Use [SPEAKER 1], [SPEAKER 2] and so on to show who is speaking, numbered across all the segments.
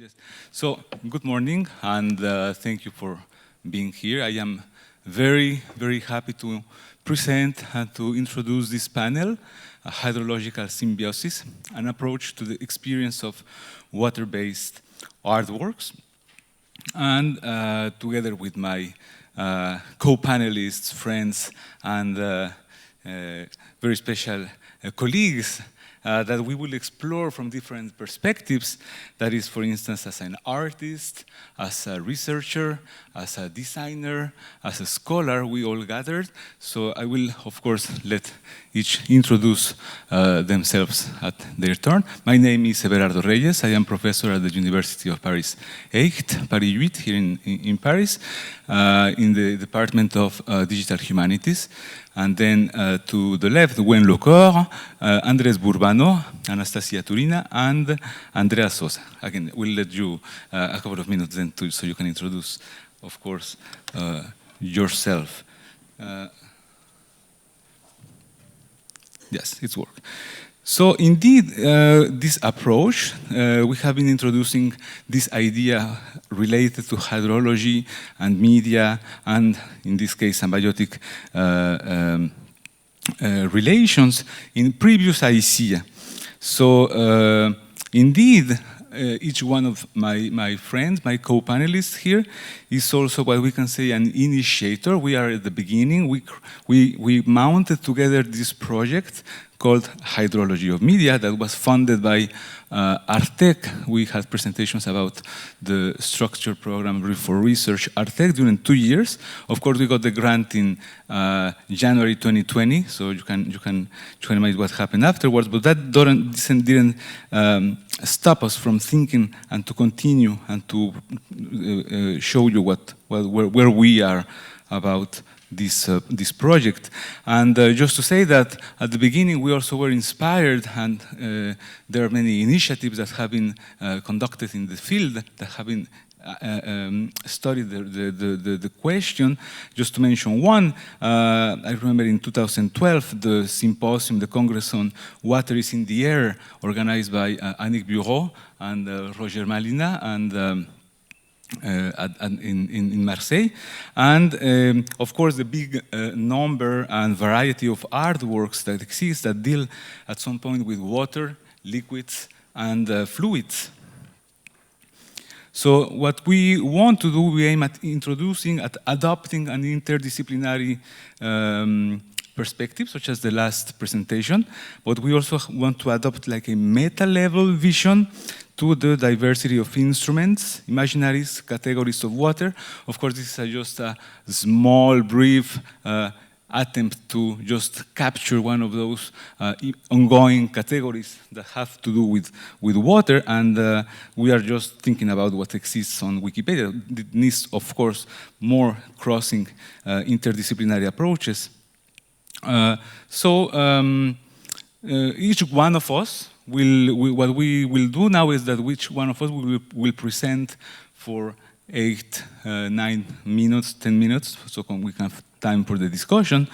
[SPEAKER 1] Yes. So, good morning, and thank you for being here. I am very, very happy to present and to introduce this panel, Hydrological Symbiosis, an approach to the experience of water-based artworks. And together with my co-panelists, friends, and very special colleagues, that we will explore from different perspectives. That is, for instance, as an artist, as a researcher, as a designer, as a scholar, we all gathered. So I will, of course, let each introduce themselves at their turn. My name is Everardo Reyes. I am professor at the University of Paris 8, Paris 8, here in Paris, in the Department of Digital Humanities. And then to the left, Gwen Lecor, Andrés Burbano, Anastasia Turina, and Andrea Sosa. Again, we'll let you a couple of minutes then so you can introduce, of course, yourself. Yes, it's work. So indeed, this approach, we have been introducing this idea related to hydrology and media, and in this case, symbiotic relations in previous ICEA. So indeed, each one of my friends, my co-panelists here, is also what we can say an initiator. We are at the beginning. We mounted together this project called Hydrology of Media that was funded by Artec. We had presentations about the structure program for research Artec during 2 years. Of course, we got the grant in January 2020, so you can imagine what happened afterwards. But that didn't stop us from thinking and to continue and to show you where we are about this project. And just to say that at the beginning we also were inspired, and there are many initiatives that have been conducted in the field that have been studied the question. Just to mention one, I remember in 2012 the symposium, the Congress on Water is in the Air, organized by Annick Bureau and Roger Malina and in Marseille, and of course the big number and variety of artworks that exist that deal at some point with water, liquids, and fluids. So what we want to do, we aim at introducing, at adopting an interdisciplinary perspective, such as the last presentation, but we also want to adopt like a meta-level vision to the diversity of instruments, imaginaries, categories of water. Of course, this is just a small, brief attempt to just capture one of those ongoing categories that have to do with water, and we are just thinking about what exists on Wikipedia. It needs, of course, more crossing interdisciplinary approaches. Each one of us what we will do now is that each one of us will present for 8, 9 minutes, 10 minutes, so we can have time for the discussion,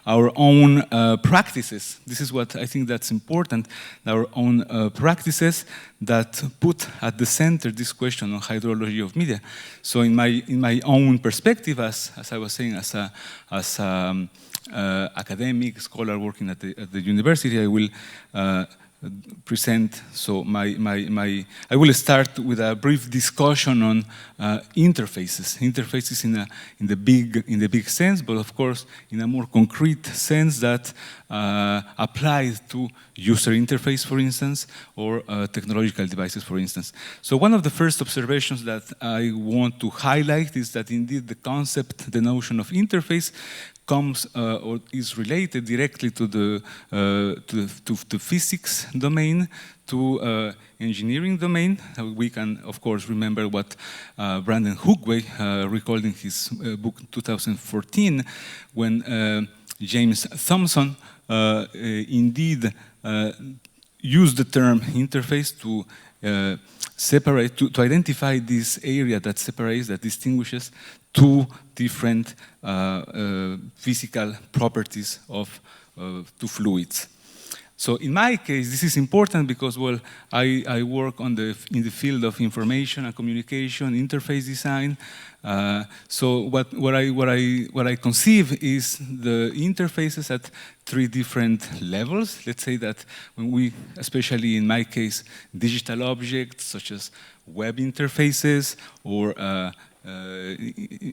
[SPEAKER 1] our own practices. This is what I think that's important, our own practices that put at the center this question on hydrology of media. So in my own perspective, as I was saying, as a academic scholar working at the university, I will present. So I will start with a brief discussion on interfaces in the big sense, but of course in a more concrete sense that applies to user interface, for instance, or technological devices, for instance. So one of the first observations that I want to highlight is that indeed the concept, the notion of interface, comes or is related directly to the physics domain, to engineering domain. We can, of course, remember what Brandon Hoogway recalled in his book 2014, when James Thomson indeed used the term interface to separate, to identify this area that separates, that distinguishes two different physical properties of two fluids. So in my case, this is important because, well, I work in the field of information and communication, interface design. So what I conceive is the interfaces at 3 different levels. Let's say that when we, especially in my case, digital objects such as web interfaces or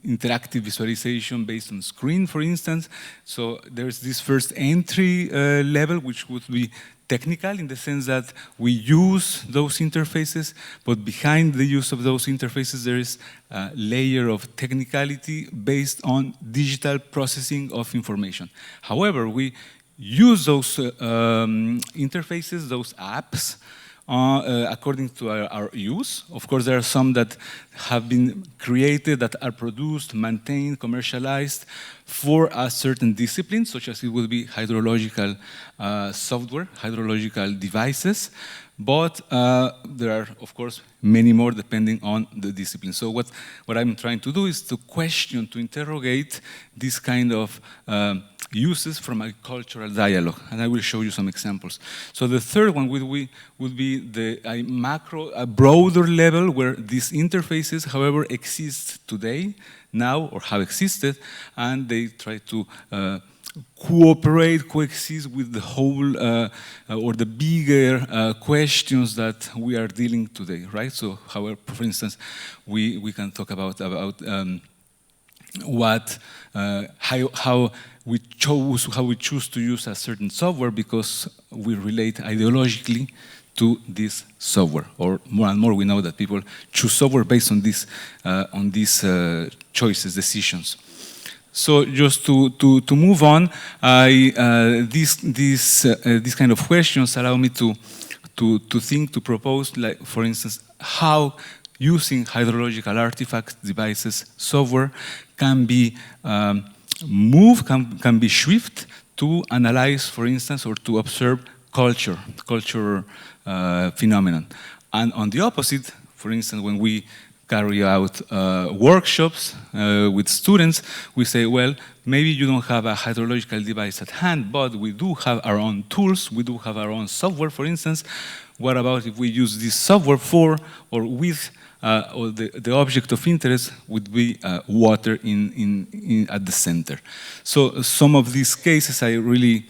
[SPEAKER 1] interactive visualization based on screen, for instance. So there's this first entry level, which would be technical in the sense that we use those interfaces, but behind the use of those interfaces, there is a layer of technicality based on digital processing of information. However, we use those interfaces, those apps, according to our use. Of course, there are some that have been created, that are produced, maintained, commercialized for a certain discipline, such as it will be hydrological software, hydrological devices. But there are, of course, many more depending on the discipline. So what I'm trying to do is to question, to interrogate this kind of uses from a cultural dialogue, and I will show you some examples. So the third one would be a broader level where these interfaces, however, exist today, now, or have existed, and they try to cooperate, coexist with the whole or the bigger questions that we are dealing today, right? So, however, for instance, we can talk about how we choose to use a certain software because we relate ideologically to this software, or more and more we know that people choose software based on these choices, decisions. So just to move on, these kind of questions allow me to think, to propose, like for instance, how using hydrological artifacts, devices, software can be can be shifted to analyze, for instance, or to observe culture phenomenon. And on the opposite, for instance, when we carry out workshops with students, we say, well, maybe you don't have a hydrological device at hand, but we do have our own tools, we do have our own software, for instance. What about if we use this software for or with or the object of interest would be water at the center. So some of these cases I really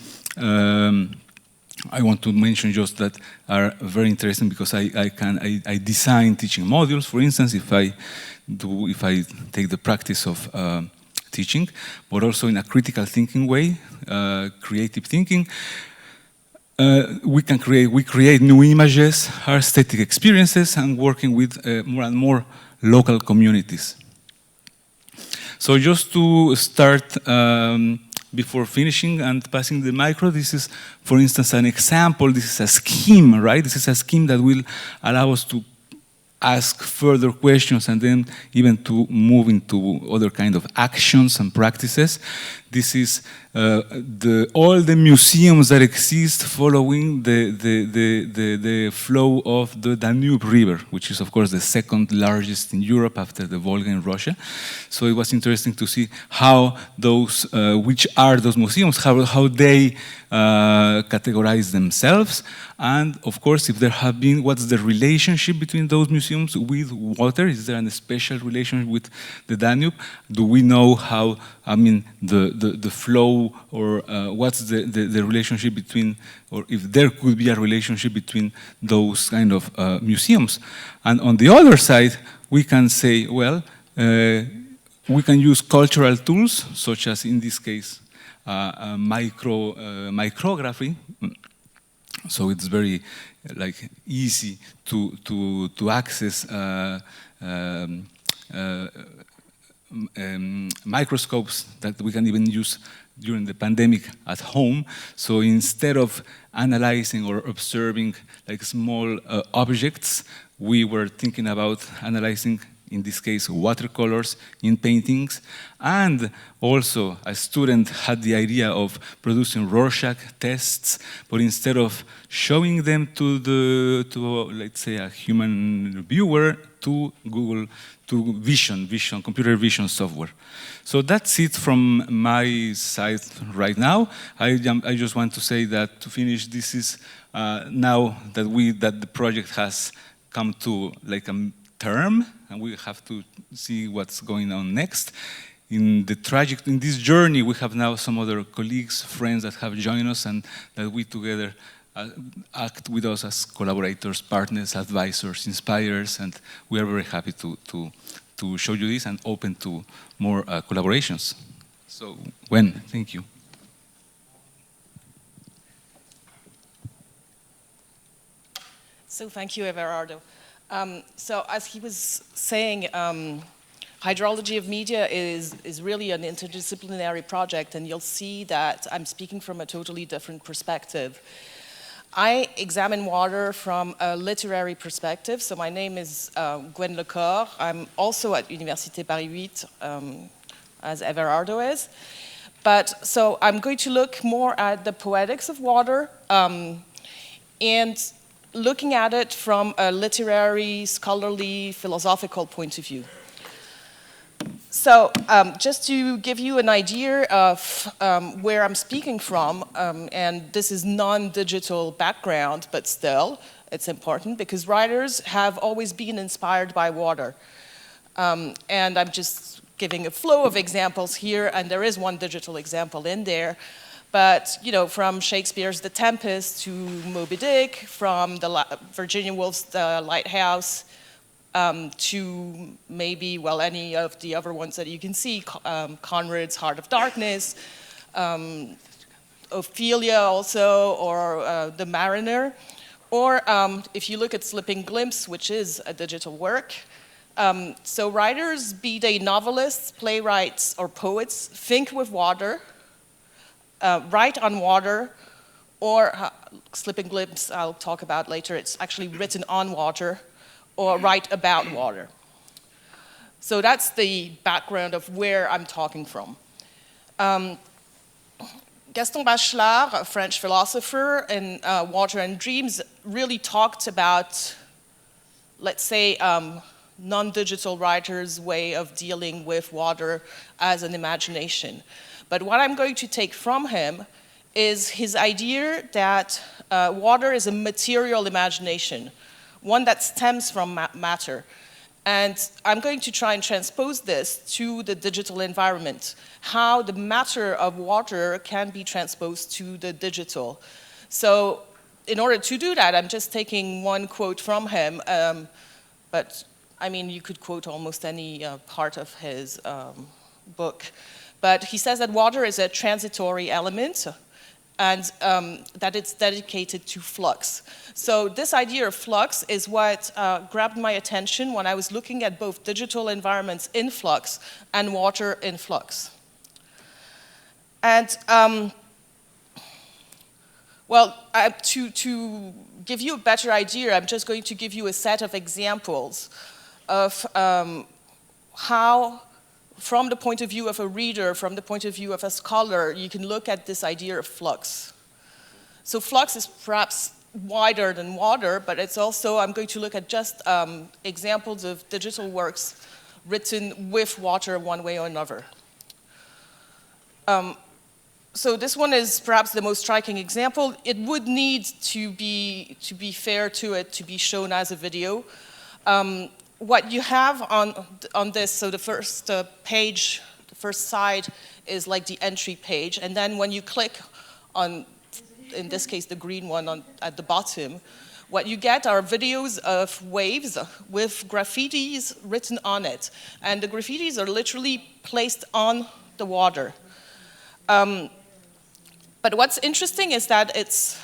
[SPEAKER 1] I want to mention just that are very interesting because I design teaching modules. For instance, if I take the practice of teaching, but also in a critical thinking way, creative thinking. We create new images, aesthetic experiences, and working with more and more local communities. So just to start, before finishing and passing the micro, this is, for instance, an example. This is a scheme, right? This is a scheme that will allow us to ask further questions and then even to move into other kind of actions and practices. This is all the museums that exist following the flow of the Danube River, which is, of course, the second largest in Europe after the Volga in Russia. So it was interesting to see how those, which are those museums, how they categorize themselves, and, of course, if there have been, what's the relationship between those museums with water? Is there a special relationship with the Danube? Do we know how, I mean, the flow, or what's the relationship between, or if there could be a relationship between those kind of museums? And on the other side, we can say, well, we can use cultural tools, such as in this case, micrography. So it's very easy to access microscopes that we can even use during the pandemic at home. So instead of analyzing or observing small objects, we were thinking about analyzing, in this case, watercolors in paintings. And also, a student had the idea of producing Rorschach tests, but instead of showing them to let's say, a human viewer, to Google, to vision, computer vision software. So that's it from my side right now. I just want to say that to finish, this is now that the project has come to like a term, and we have to see what's going on next. In this journey, we have now some other colleagues, friends that have joined us, and that we together act with us as collaborators, partners, advisors, inspirers, and we are very happy to show you this and open to more collaborations. So, thank you.
[SPEAKER 2] So thank you, Everardo. So as he was saying, hydrology of media is really an interdisciplinary project, and you'll see that I'm speaking from a totally different perspective. I examine water from a literary perspective. So my name is Gwen Lecor. I'm also at Université Paris 8, as Everardo is. But so I'm going to look more at the poetics of water and looking at it from a literary, scholarly, philosophical point of view. So just to give you an idea of where I'm speaking from, and this is non-digital background, but still, it's important because writers have always been inspired by water. And I'm just giving a flow of examples here, and there is one digital example in there. But, you know, from Shakespeare's The Tempest to Moby Dick, from Virginia Woolf's The Lighthouse, to maybe, well, any of the other ones that you can see, Conrad's Heart of Darkness, Ophelia also, or The Mariner. Or if you look at Slipping Glimpse, which is a digital work. So writers, be they novelists, playwrights, or poets, think with water, write on water, or Slipping Glimpse I'll talk about later, it's actually written on water, or write about water. So that's the background of where I'm talking from. Gaston Bachelard, a French philosopher, in Water and Dreams really talked about, let's say, non-digital writers' way of dealing with water as an imagination. But what I'm going to take from him is his idea that water is a material imagination, one that stems from matter. And I'm going to try and transpose this to the digital environment, how the matter of water can be transposed to the digital. So in order to do that, I'm just taking one quote from him, but I mean, you could quote almost any part of his book. But he says that water is a transitory element, and that it's dedicated to flux. So this idea of flux is what grabbed my attention when I was looking at both digital environments in flux and water in flux. And well, to give you a better idea, I'm just going to give you a set of examples of how, from the point of view of a reader, from the point of view of a scholar, you can look at this idea of flux. So flux is perhaps wider than water, but it's also, I'm going to look at just examples of digital works written with water one way or another. So this one is perhaps the most striking example. It would need to be fair to it to be shown as a video. What you have on this, so the first page, the first side is like the entry page, and then when you click on, in this case, the green one at the bottom, what you get are videos of waves with graffitis written on it. And the graffitis are literally placed on the water. But what's interesting is that it's,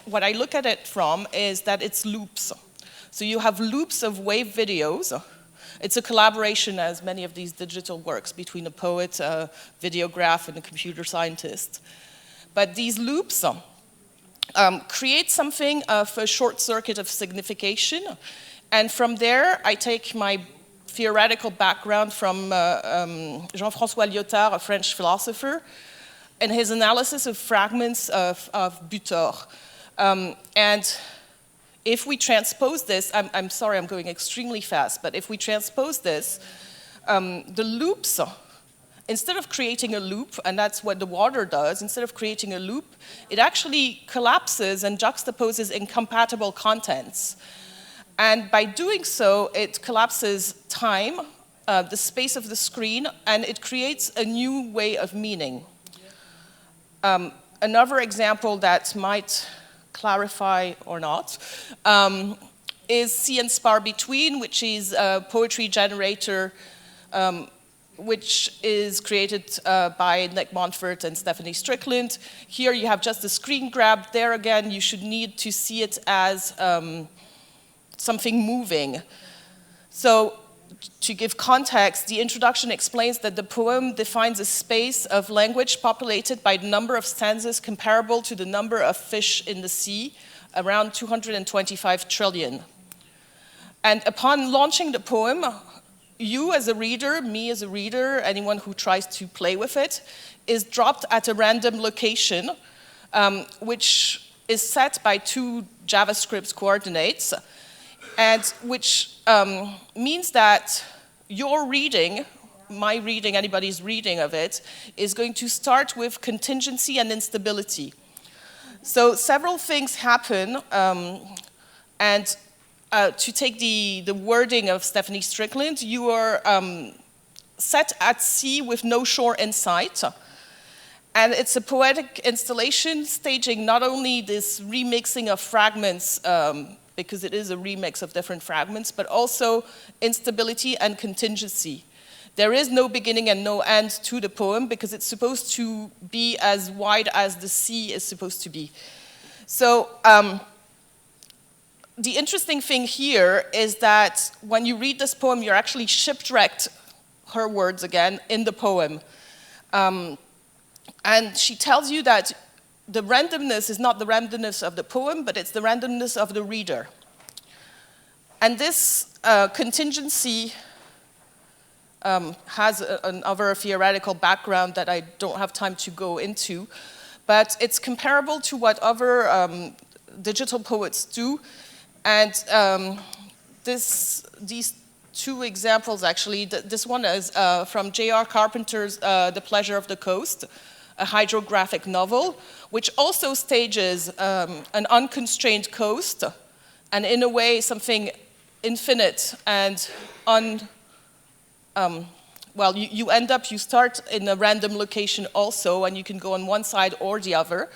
[SPEAKER 2] what I look at it from is that it's loops. So you have loops of wave videos. It's a collaboration, as many of these digital works, between a poet, a videograph, and a computer scientist. But these loops create something of a short circuit of signification. And from there, I take my theoretical background from Jean-François Lyotard, a French philosopher, and his analysis of fragments of Butor. And if we transpose this, I'm sorry, I'm going extremely fast, but if we transpose this, the loops, instead of creating a loop, and that's what the water does, instead of creating a loop, it actually collapses and juxtaposes incompatible contents. And by doing so, it collapses time, the space of the screen, and it creates a new way of meaning. Another example that might clarify or not is See and Spar Between, which is a poetry generator which is created by Nick Montfort and Stephanie Strickland. Here you have just a screen grab. There again, you should need to see it as something moving. So to give context, the introduction explains that the poem defines a space of language populated by the number of stanzas comparable to the number of fish in the sea, around 225 trillion. And upon launching the poem, you as a reader, me as a reader, anyone who tries to play with it, is dropped at a random location, which is set by 2 JavaScript coordinates, and which means that your reading, my reading, anybody's reading of it, is going to start with contingency and instability. So several things happen, and to take the wording of Stephanie Strickland, you are set at sea with no shore in sight. And it's a poetic installation staging not only this remixing of fragments, because it is a remix of different fragments, but also instability and contingency. There is no beginning and no end to the poem because it's supposed to be as wide as the sea is supposed to be. So the interesting thing here is that when you read this poem, you're actually shipwrecked, her words again, in the poem. And she tells you that the randomness is not the randomness of the poem, but it's the randomness of the reader. And this contingency has another theoretical background that I don't have time to go into, but it's comparable to what other digital poets do. And these 2 examples, actually, this one is from J.R. Carpenter's The Pleasure of the Coast, a hydrographic novel, which also stages an unconstrained coast, and in a way something infinite and well, you start in a random location also, and you can go on one side or the other.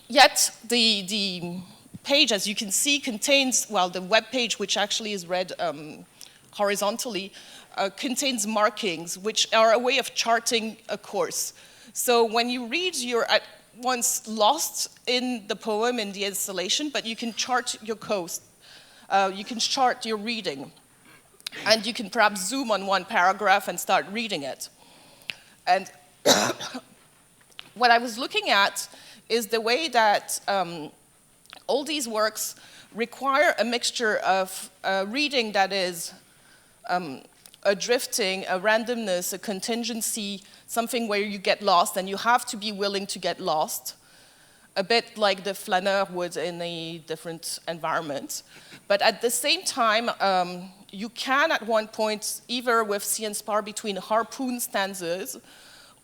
[SPEAKER 2] Yet the page, as you can see, contains, well, the web page, which actually is read horizontally, contains markings, which are a way of charting a course. So when you read, you're at once lost in the poem, in the installation, but you can chart your coast. You can chart your reading. And you can perhaps zoom on one paragraph and start reading it. And what I was looking at is the way that all these works require a mixture of reading that is a drifting, a randomness, a contingency, something where you get lost, and you have to be willing to get lost, a bit like the flaneur would in a different environment. But at the same time, you can at one point, either with See and Spar Between, harpoon stanzas,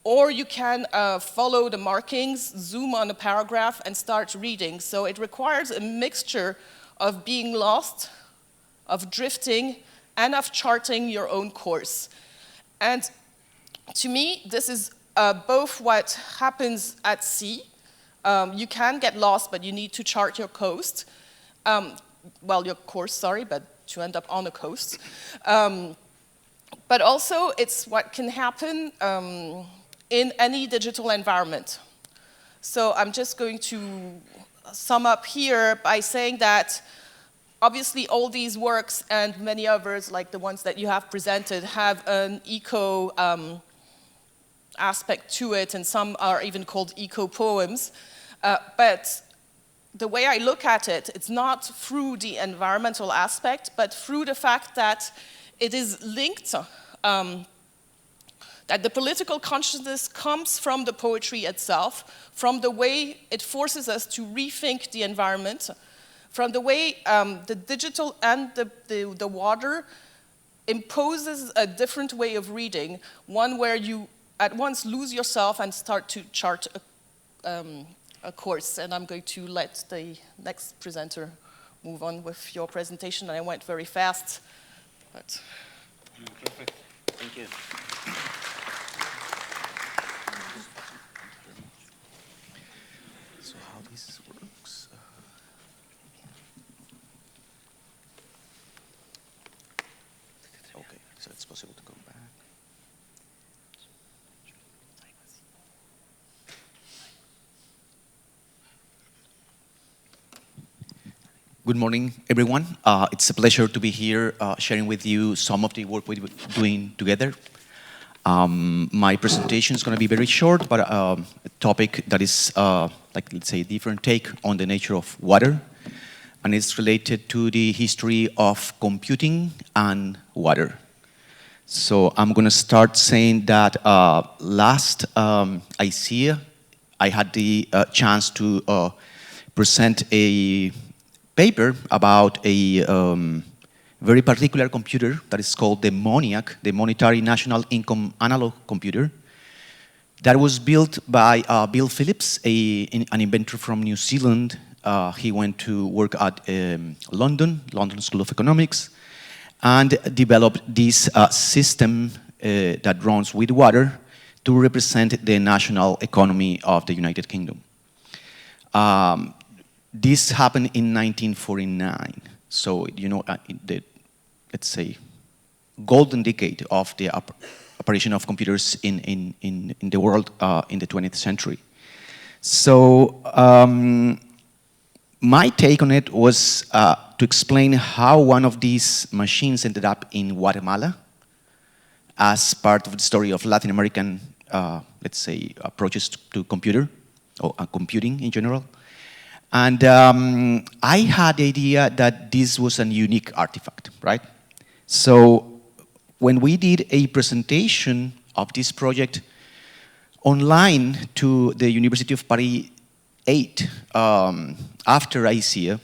[SPEAKER 2] or you can follow the markings, zoom on a paragraph, and start reading. So it requires a mixture of being lost, of drifting, and of charting your own course. And to me, this is both what happens at sea. You can get lost, but you need to chart your coast. Well, your course, sorry, but to end up on a coast. But also, it's what can happen in any digital environment. So I'm just going to sum up here by saying that obviously all these works and many others, like the ones that you have presented, have an eco aspect to it, and some are even called eco-poems. But the way I look at it, it's not through the environmental aspect, but through the fact that it is linked, that the political consciousness comes from the poetry itself, from the way it forces us to rethink the environment, from the way the digital and the water imposes a different way of reading, one where you at once lose yourself and start to chart a course. And I'm going to let the next presenter move on with your presentation. And I went very fast, but.
[SPEAKER 3] Perfect. Thank you. So how this works? Okay, so it's possible to go back. Good morning, everyone. It's a pleasure to be here sharing with you some of the work we're doing together. My presentation is going to be very short, but a topic that is, like, let's say, a different take on the nature of water, and it's related to the history of computing and water. So I'm going to start saying that last ICEA, I had the chance to present a paper about a very particular computer that is called the MONIAC, the Monetary National Income Analog Computer, that was built by Bill Phillips, an inventor from New Zealand. He went to work at London School of Economics, and developed this system that runs with water to represent the national economy of the United Kingdom. This happened in 1949. So, you know, the, let's say, golden decade of the operation of computers in the world in the 20th century. So, my take on it was to explain how one of these machines ended up in Guatemala as part of the story of Latin American, let's say, approaches to computer, or computing in general. And I had the idea that this was a unique artifact, right? So when we did a presentation of this project online to the University of Paris 8 after ICEA,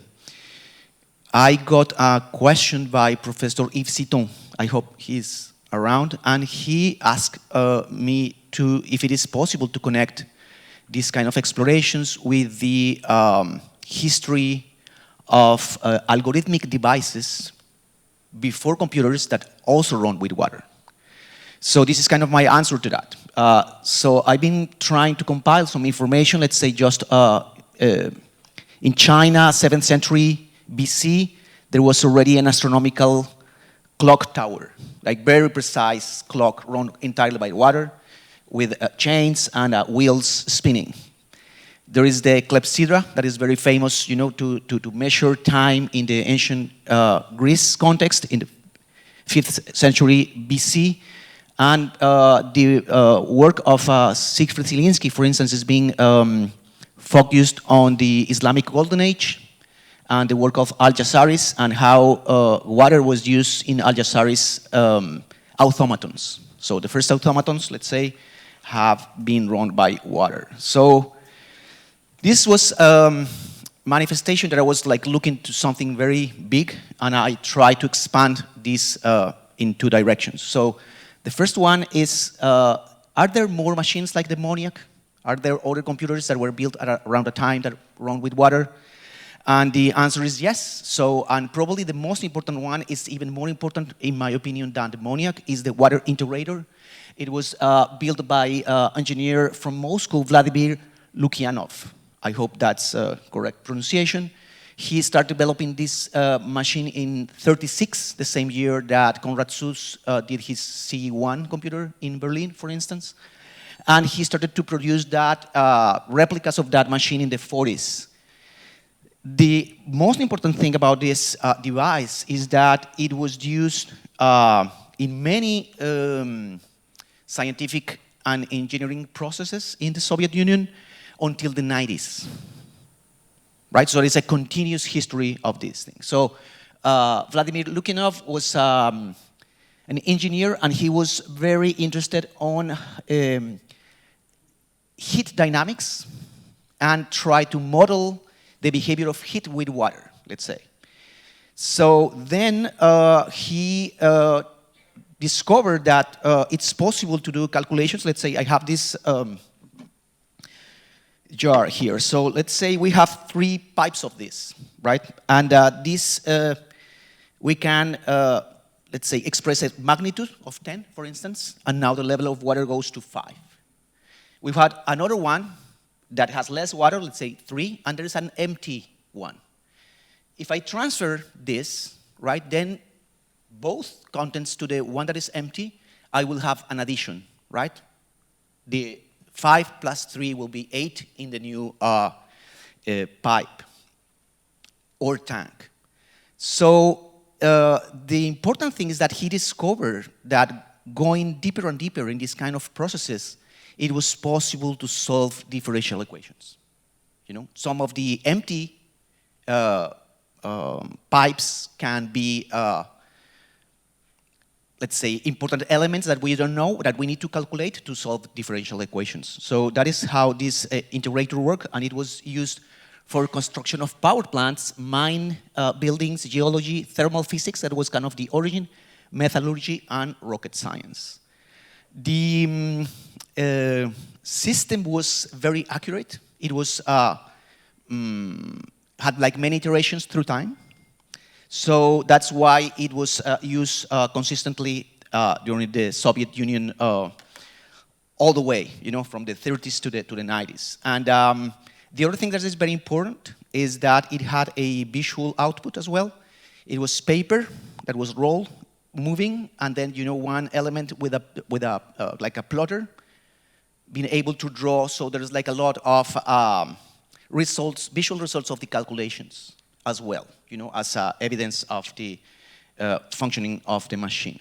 [SPEAKER 3] I got a question by Professor Yves Citon. I hope he's around. And he asked me if it is possible to connect these kind of explorations with the history of algorithmic devices before computers that also run with water. So this is kind of my answer to that. So I've been trying to compile some information, let's say just in China, 7th century BC, there was already an astronomical clock tower, like very precise clock run entirely by water, with chains and wheels spinning. There is the clepsydra that is very famous, you know, to measure time in the ancient Greece context in the 5th century BC. And the work of Siegfried Zielinski, for instance, is being focused on the Islamic Golden Age, and the work of Al-Jazaris, and how water was used in Al-Jazaris automatons. So the first automatons, let's say, have been run by water. So this was manifestation that I was like looking to something very big, and I tried to expand this in two directions. So the first one is, are there more machines like the MONIAC? Are there other computers that were built at around the time that run with water? And the answer is yes. So, and probably the most important one is even more important, in my opinion, than the MONIAC, is the water integrator. It was built by engineer from Moscow, Vladimir Lukyanov. I hope that's correct pronunciation. He started developing this machine in '36, the same year that Konrad Zuse did his CE1 computer in Berlin, for instance. And he started to produce that replicas of that machine in the '40s. The most important thing about this device is that it was used in many scientific and engineering processes in the Soviet Union until the '90s. Right, so it's a continuous history of these things. So Vladimir Lukyanov was an engineer, and he was very interested on heat dynamics and tried to model the behavior of heat with water. let's say. So then he discovered that it's possible to do calculations. Let's say I have this jar here. So let's say we have 3 pipes of this, right? And this, we can, let's say, express a magnitude of 10, for instance, and now the level of water goes to 5. We've had another one that has less water, let's say 3, and there is an empty one. If I transfer this, right, then both contents to the one that is empty, I will have an addition, right? The 5 plus 3 will be 8 in the new pipe or tank. So the important thing is that he discovered that going deeper and deeper in this kind of processes, it was possible to solve differential equations. You know, some of the empty pipes can be, let's say, important elements that we don't know, that we need to calculate to solve differential equations. So that is how this integrator worked, and it was used for construction of power plants, mine buildings, geology, thermal physics, that was kind of the origin, metallurgy, and rocket science. The system was very accurate. It was had like many iterations through time. So that's why it was used consistently during the Soviet Union all the way, you know, from the 30s to the 90s. And the other thing that is very important is that it had a visual output as well. It was paper that was rolled, moving, and then, you know, one element with a like a plotter, being able to draw. So there's like a lot of results, visual results of the calculations as well, you know, as evidence of the functioning of the machine.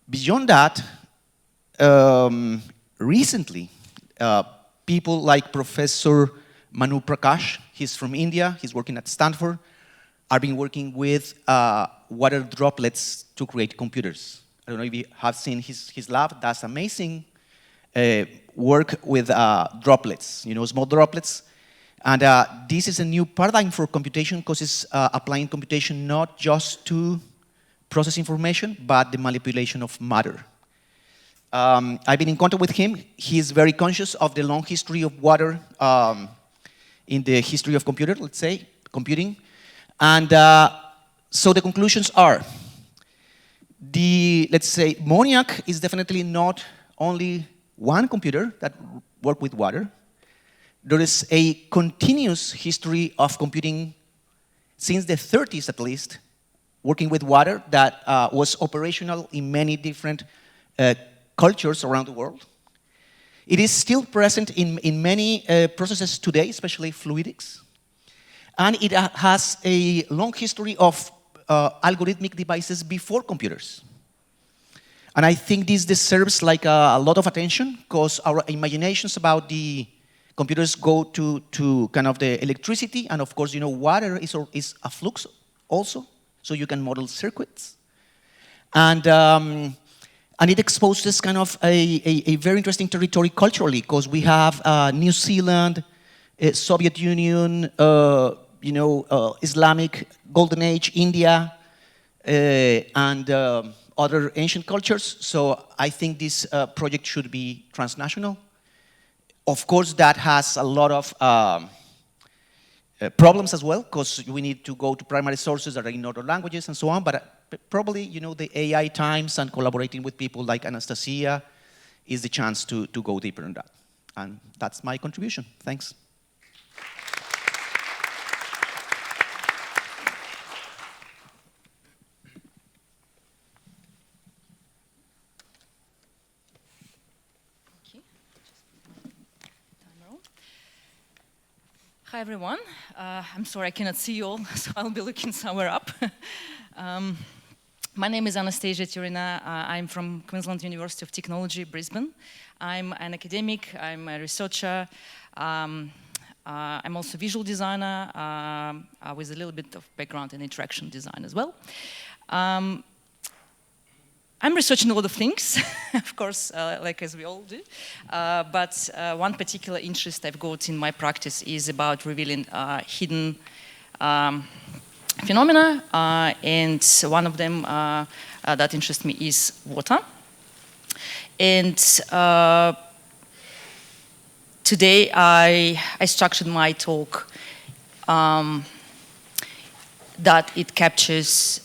[SPEAKER 3] Beyond that, recently, people like Professor Manu Prakash, he's from India, he's working at Stanford, are been working with water droplets to create computers. I don't know if you have seen his lab. That's amazing work with droplets, you know, small droplets. And this is a new paradigm for computation because it's applying computation not just to process information, but the manipulation of matter. I've been in contact with him. He's very conscious of the long history of water in the history of computing. And so the conclusions are, let's say, MONIAC is definitely not only one computer that works with water. There is a continuous history of computing since the 30s at least, working with water that was operational in many different cultures around the world. It is still present in many processes today, especially fluidics. And it has a long history of algorithmic devices before computers. And I think this deserves like a lot of attention because our imaginations about the computers go to kind of the electricity, and of course, you know, water is a flux also, so you can model circuits. And it exposes kind of a very interesting territory culturally, because we have New Zealand, Soviet Union, you know, Islamic Golden Age, India, and other ancient cultures. So I think this project should be transnational. Of course, that has a lot of problems as well, because we need to go to primary sources that are in other languages and so on. But probably, you know, the AI times and collaborating with people like Anastasia is the chance to go deeper in that. And that's my contribution. Thanks.
[SPEAKER 4] Hi, everyone. I'm sorry I cannot see you all, so I'll be looking somewhere up. My name is Anastasia Turina. I'm from Queensland University of Technology, Brisbane. I'm an academic, I'm a researcher. I'm also a visual designer with a little bit of background in interaction design as well. I'm researching a lot of things, of course, like as we all do. But one particular interest I've got in my practice is about revealing hidden phenomena, and one of them that interests me is water. And today I structured my talk that it captures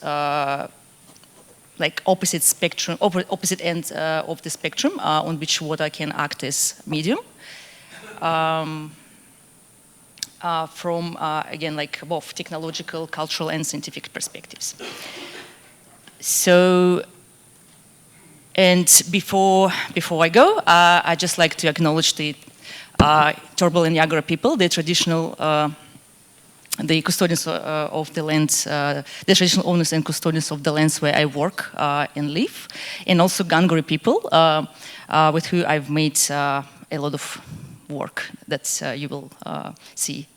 [SPEAKER 4] like opposite spectrum, opposite ends of the spectrum on which water can act as medium. From, again, like both technological, cultural, and scientific perspectives. So, and before I go, I'd just like to acknowledge the Turrbal and Yagara people, the traditional, the custodians of the lands, the traditional owners and custodians of the lands where I work and live, and also Gangari people, with who I've made a lot of work that you will see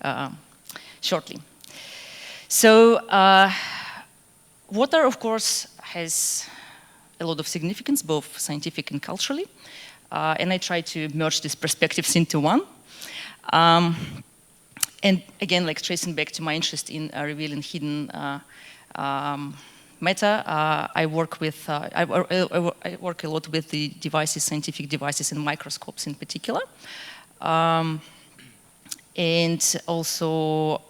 [SPEAKER 4] shortly. So water, of course, has a lot of significance, both scientific and culturally, and I try to merge these perspectives into one. And again, like tracing back to my interest in revealing hidden matter, I work with I work a lot with the devices, scientific devices, and microscopes in particular. And also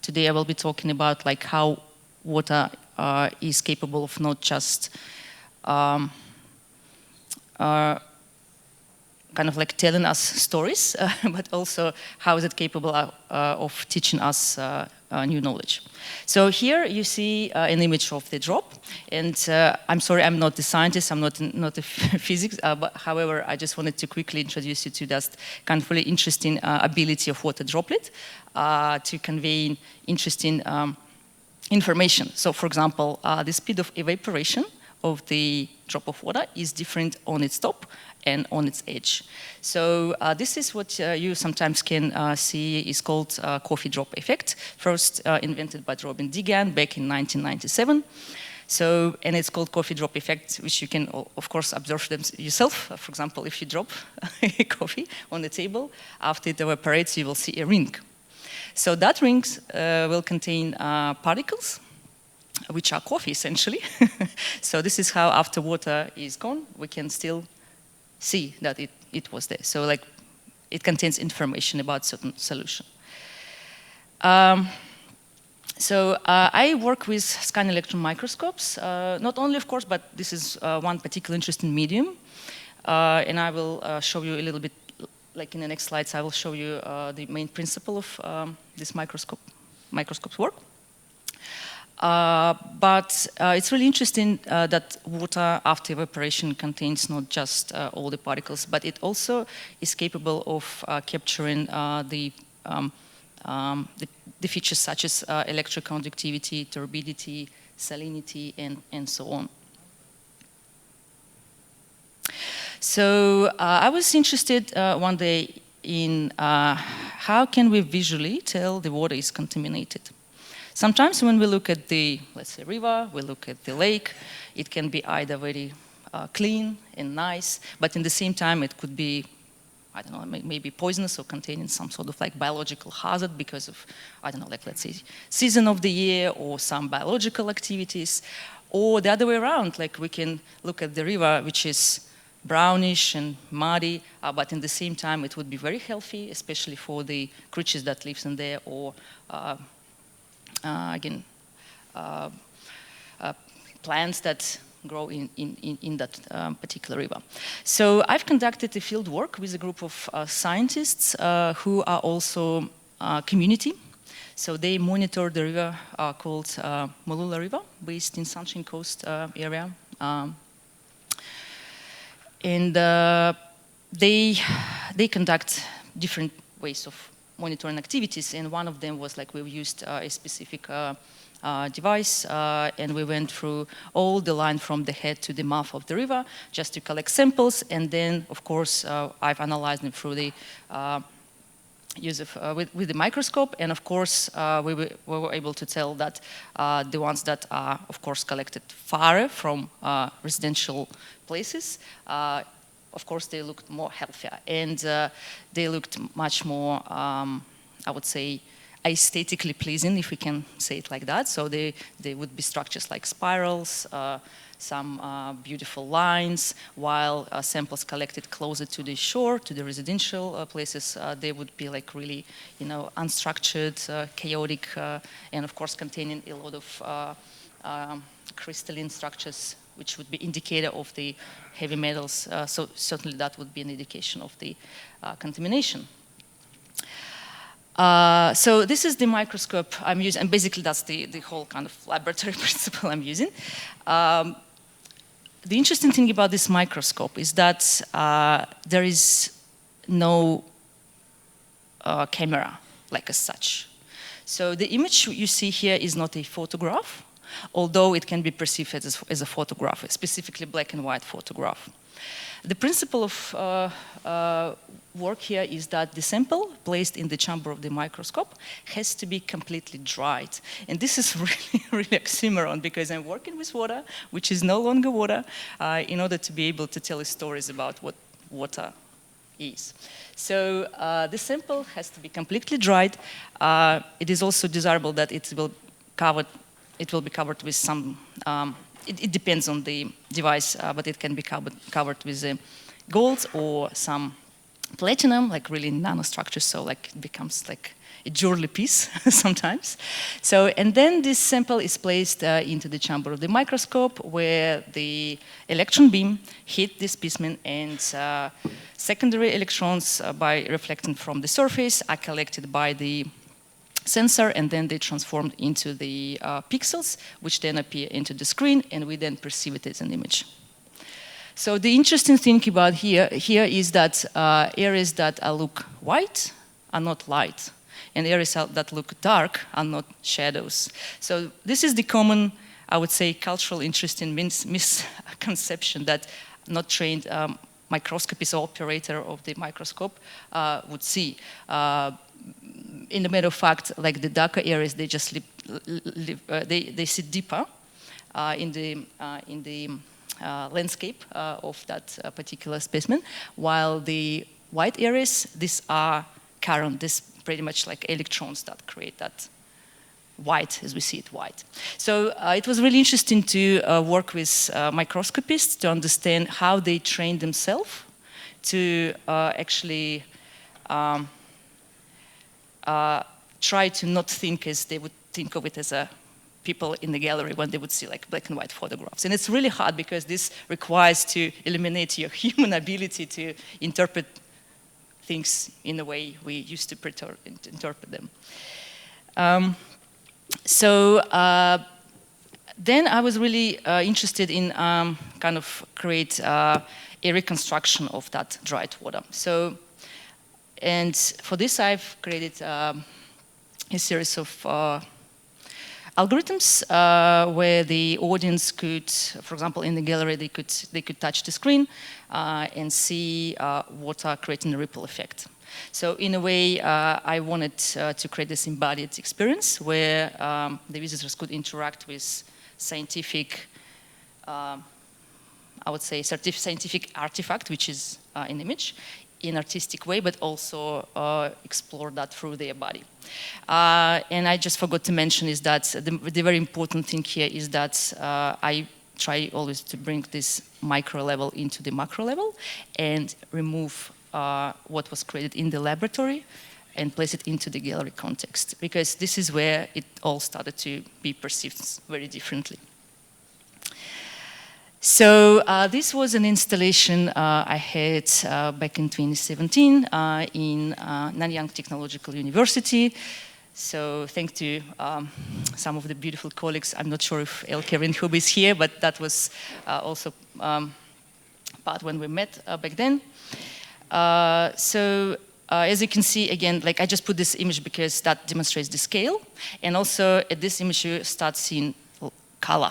[SPEAKER 4] today I will be talking about like how water is capable of not just kind of like telling us stories, but also how is it capable of teaching us new knowledge. So here you see an image of the drop, and I'm sorry, I'm not a scientist, I'm not a physics, but however, I just wanted to quickly introduce you to that kind of really interesting ability of water droplet to convey interesting information. So for example, the speed of evaporation of the drop of water is different on its top and on its edge. So this is what you sometimes can see is called coffee drop effect, first invented by Robin Degan back in 1997. So, and it's called coffee drop effect, which you can, of course, observe them yourself. For example, if you drop coffee on the table, after it evaporates, you will see a ring. So that rings will contain particles, which are coffee, essentially. So this is how, after water is gone, we can still see that it was there. So like, it contains information about certain solution. So I work with scanning electron microscopes, not only, of course, but this is one particular interesting medium. And I will show you a little bit, like in the next slides, I will show you the main principle of this microscope's work. But it's really interesting that water after evaporation contains not just all the particles, but it also is capable of capturing the features such as electroconductivity, turbidity, salinity, and so on. So I was interested one day in how can we visually tell the water is contaminated. Sometimes when we look at the, let's say, river, we look at the lake, it can be either very clean and nice, but in the same time it could be, I don't know, maybe poisonous or containing some sort of like biological hazard because of, I don't know, like let's say season of the year or some biological activities, or the other way around, like we can look at the river which is brownish and muddy, but in the same time it would be very healthy, especially for the creatures that live in there, or again, plants that grow in that particular river. So I've conducted a field work with a group of scientists who are also community. So they monitor the river called Mooloolah River, based in Sunshine Coast area. And they conduct different ways of monitoring activities, and one of them was like we used a specific device, and we went through all the line from the head to the mouth of the river just to collect samples, and then of course I've analyzed them through the use of with the microscope, and of course we were able to tell that the ones that are of course collected far from residential places, of course, they looked more healthier, and they looked much more, I would say, aesthetically pleasing, if we can say it like that. So they would be structures like spirals, some beautiful lines, while samples collected closer to the shore, to the residential places, they would be like really, you know, unstructured, chaotic, and of course containing a lot of crystalline structures, which would be indicator of the heavy metals. So certainly that would be an indication of the contamination. So this is the microscope I'm using, and basically that's the whole kind of laboratory principle I'm using. The interesting thing about this microscope is that there is no camera, like as such. So the image you see here is not a photograph, although it can be perceived as a photograph, specifically black and white photograph. The principle of work here is that the sample placed in the chamber of the microscope has to be completely dried. And this is really oxymoron, because I'm working with water, which is no longer water, in order to be able to tell stories about what water is. So the sample has to be completely dried. It is also desirable that it will be covered with some, it depends on the device, but it can be covered with gold or some platinum, like really nanostructures, so like it becomes like a jewelry piece sometimes. So, and then this sample is placed into the chamber of the microscope, where the electron beam hit this specimen, and secondary electrons, by reflecting from the surface, are collected by the sensor, and then they transformed into the pixels, which then appear into the screen, and we then perceive it as an image. So the interesting thing about here is that areas that look white are not light, and areas that look dark are not shadows. So this is the common, I would say, cultural interest in misconception that not trained microscopist or operator of the microscope would see. In the matter of fact, like the darker areas, they just they sit deeper in the landscape of that particular specimen, while the white areas, these are current, this pretty much like electrons that create that white as we see it white. So it was really interesting to work with microscopists to understand how they train themselves to actually try to not think as they would think of it as a people in the gallery when they would see like black and white photographs. And it's really hard, because this requires to eliminate your human ability to interpret things in the way we used to interpret them. Then I was really interested in kind of create a reconstruction of that dried water. So, and for this I've created a series of algorithms where the audience could, for example, in the gallery, they could touch the screen and see water creating a ripple effect. So in a way, I wanted to create this embodied experience where the visitors could interact with scientific, I would say, scientific artifact, which is an image, in artistic way, but also explore that through their body. And I just forgot to mention is that the very important thing here is that I try always to bring this micro level into the macro level and remove what was created in the laboratory and place it into the gallery context, because this is where it all started to be perceived very differently. So this was an installation I had back in 2017 in Nanyang Technological University. So thanks to some of the beautiful colleagues. I'm not sure if Elke Rinhoub is here, but that was also part when we met back then. As you can see, again, like I just put this image because that demonstrates the scale. And also at this image, you start seeing color.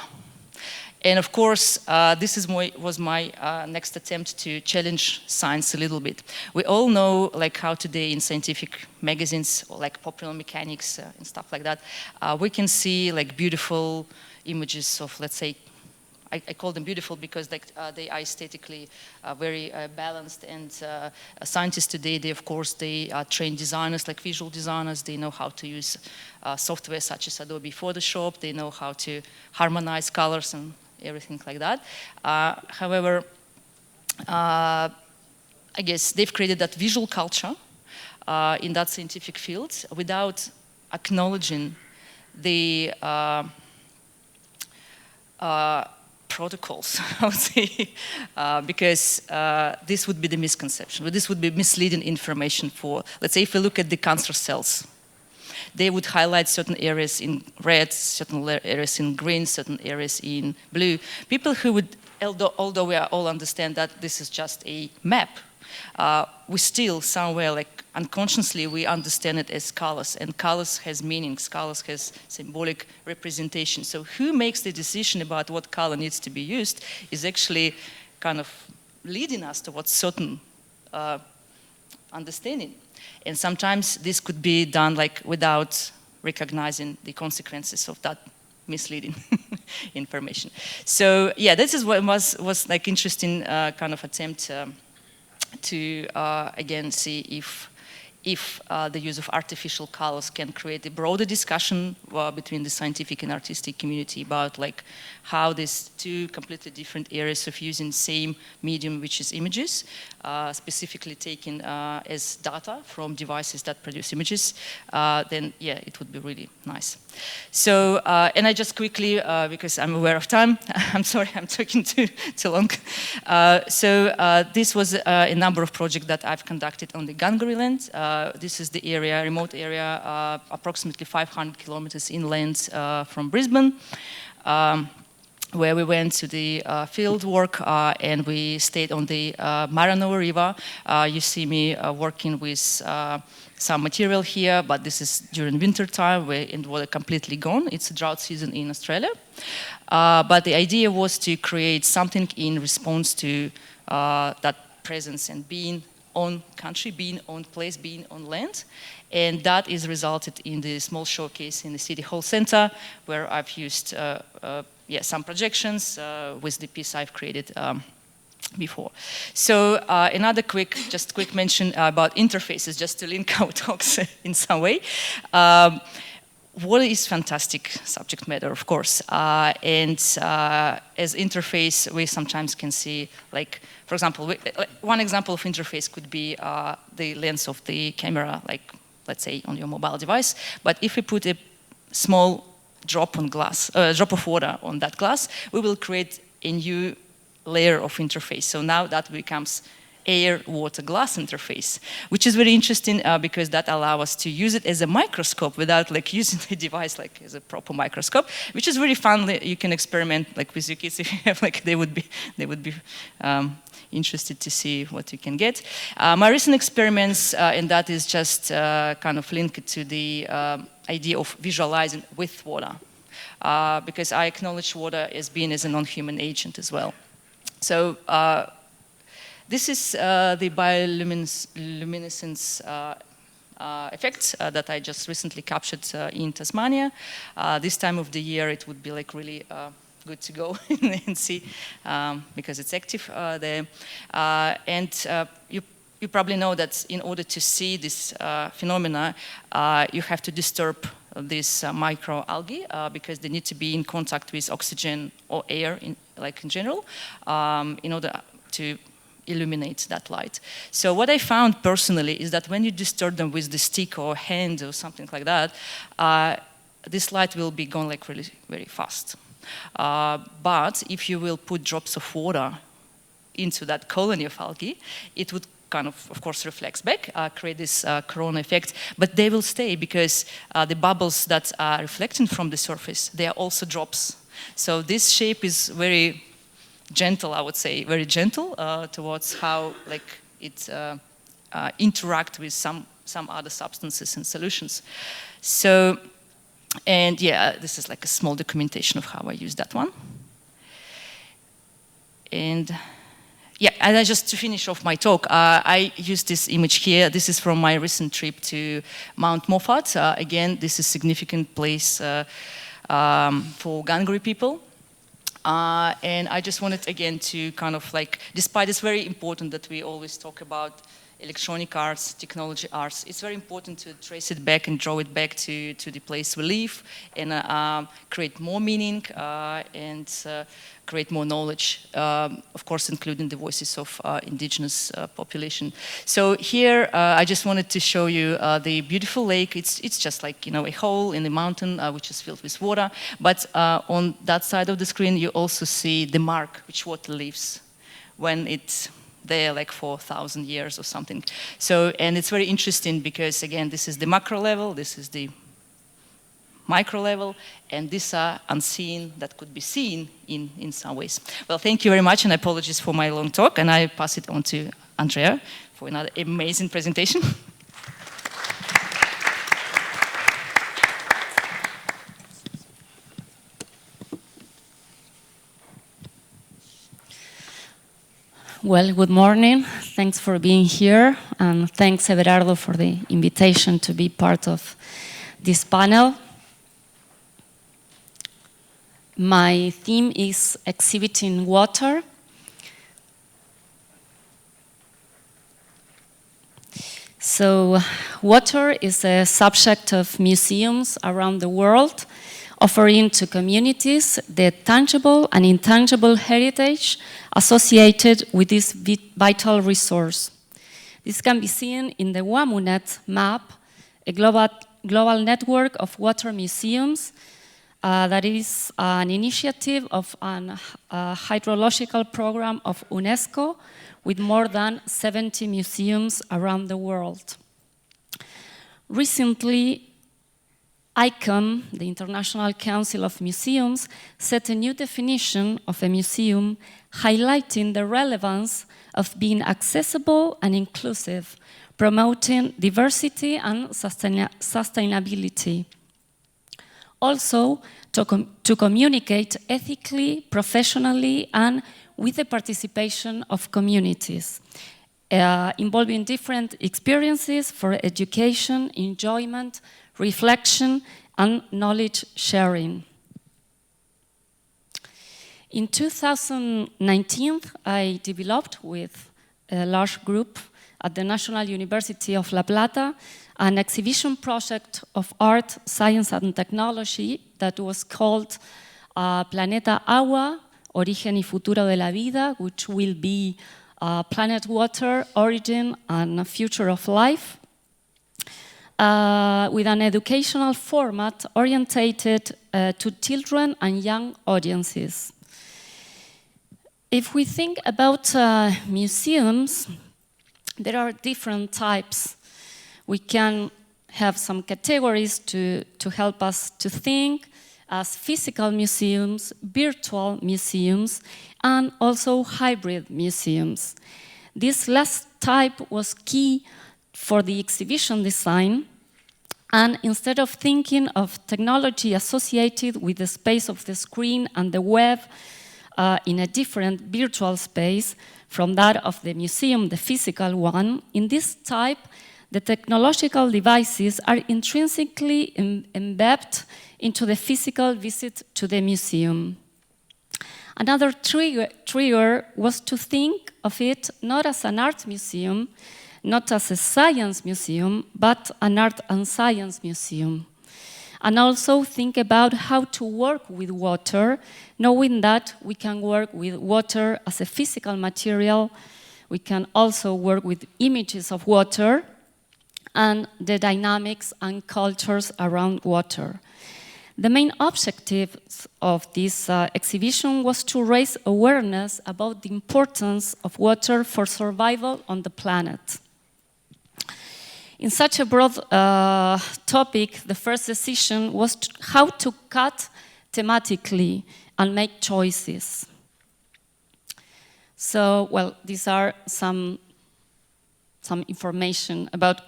[SPEAKER 4] And of course, this was my next attempt to challenge science a little bit. We all know like how today in scientific magazines, or like Popular Mechanics and stuff like that, we can see like beautiful images of, let's say, I call them beautiful because like, they are aesthetically very balanced, and scientists today, they of course, they are trained designers, like visual designers. They know how to use software such as Adobe Photoshop. They know how to harmonize colors and everything like that. However, I guess they've created that visual culture in that scientific field without acknowledging the protocols, I would say, because this would be the misconception. This would be misleading information for, let's say, if we look at the cancer cells, they would highlight certain areas in red, certain areas in green, certain areas in blue. People who would, although we all understand that this is just a map, we still somewhere, like unconsciously, we understand it as colors, and colors has meanings, colors has symbolic representation. So who makes the decision about what color needs to be used is actually kind of leading us towards certain understanding. And sometimes this could be done like without recognizing the consequences of that misleading information. So yeah, this is what was like interesting kind of attempt to again see if the use of artificial colors can create a broader discussion between the scientific and artistic community about like how these two completely different areas of using same medium, which is images, specifically taken as data from devices that produce images, then yeah, it would be really nice. So, and I just quickly, because I'm aware of time, I'm sorry, I'm talking too long. This was a number of projects that I've conducted on the Gangari land. This is the area, remote area, approximately 500 kilometers inland from Brisbane, where we went to the field work and we stayed on the Maranoa River. You see me working with some material here, but this is during winter time where it was completely gone. It's a drought season in Australia. But the idea was to create something in response to that presence and being on country, being on place, being on land. And that is resulted in the small showcase in the City Hall Center, where I've used some projections with the piece I've created before. So another quick mention about interfaces, just to link our talks in some way. Water is fantastic subject matter, of course, and as interface, we sometimes can see, like, for example, one example of interface could be the lens of the camera, like, let's say, on your mobile device. But if we put a small drop of water on that glass, we will create a new layer of interface. So now that becomes air-water-glass interface, which is very interesting because that allows us to use it as a microscope without like using the device like as a proper microscope, which is very fun. You can experiment like with your kids if you have like they would be interested to see what you can get. My recent experiments, and that is just kind of linked to the idea of visualizing with water, because I acknowledge water as being as a non-human agent as well. So this is the bioluminescence effect that I just recently captured in Tasmania. This time of the year, it would be like really good to go and see because it's active there. You probably know that in order to see this phenomena, you have to disturb these microalgae because they need to be in contact with oxygen or air, in general, in order to illuminate that light. So what I found personally is that when you disturb them with the stick or hand or something like that, this light will be gone like really very fast. But if you will put drops of water into that colony of algae, it would kind of course, reflects back, create this corona effect, but they will stay because the bubbles that are reflecting from the surface, they are also drops. So this shape is very gentle, I would say, very gentle towards how like it interact with some other substances and solutions. So, and yeah, this is like a small documentation of how I use that one. And yeah, and just to finish off my talk, I used this image here. This is from my recent trip to Mount Moffat. Again, this is a significant place for Gangari people. And I just wanted, again, to kind of like, despite it's very important that we always talk about electronic arts, technology arts, it's very important to trace it back and draw it back to the place we live and create more meaning and create more knowledge, of course, including the voices of indigenous population. So here, I just wanted to show you the beautiful lake. It's just like, a hole in the mountain which is filled with water. But on that side of the screen, you also see the mark which water leaves when it's there like for 1,000 years or something. So, and it's very interesting because, again, this is the macro level, this is the micro level, and these are unseen that could be seen in some ways. Well, thank you very much, and apologies for my long talk, and I pass it on to Andrea for another amazing presentation.
[SPEAKER 5] Well, good morning. Thanks for being here, and thanks, Everardo, for the invitation to be part of this panel. My theme is exhibiting water. So, water is a subject of museums around the world, offering to communities the tangible and intangible heritage associated with this vital resource. This can be seen in the WAMUNET map, a global network of water museums that is an initiative of a hydrological program of UNESCO with more than 70 museums around the world. Recently, ICOM, the International Council of Museums, set a new definition of a museum, highlighting the relevance of being accessible and inclusive, promoting diversity and sustainability. Also, to communicate ethically, professionally, and with the participation of communities, involving different experiences for education, enjoyment, reflection, and knowledge sharing. In 2019, I developed with a large group at the National University of La Plata an exhibition project of art, science, and technology that was called Planeta Agua, Origen y Futuro de la Vida, which will be Planet Water, Origin and Future of Life, with an educational format orientated to children and young audiences. If we think about museums, there are different types. We can have some categories to help us to think, as physical museums, virtual museums, and also hybrid museums. This last type was key for the exhibition design, and instead of thinking of technology associated with the space of the screen and the web in a different virtual space from that of the museum, the physical one, in this type, the technological devices are intrinsically embedded into the physical visit to the museum. Another trigger was to think of it not as an art museum, not as a science museum, but an art and science museum. And also think about how to work with water, knowing that we can work with water as a physical material. We can also work with images of water and the dynamics and cultures around water. The main objective of this exhibition was to raise awareness about the importance of water for survival on the planet. In such a broad topic, the first decision was how to cut thematically and make choices. So, well, these are some information about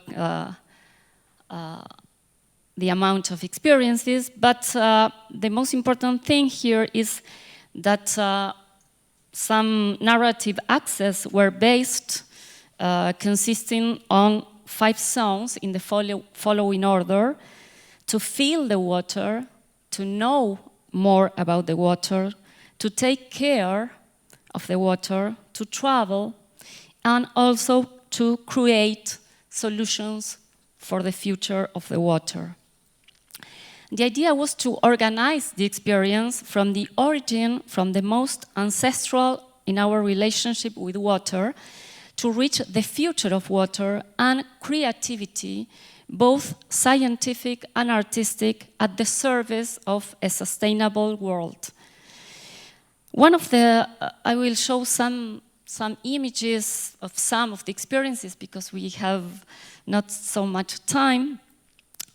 [SPEAKER 5] the amount of experiences, but the most important thing here is that some narrative axes were based, consisting on 5 zones in the following order: to feel the water, to know more about the water, to take care of the water, to travel, and also to create solutions for the future of the water. The idea was to organize the experience from the origin, from the most ancestral in our relationship with water, to reach the future of water and creativity, both scientific and artistic, at the service of a sustainable world. I will show some images of some of the experiences because we have not so much time.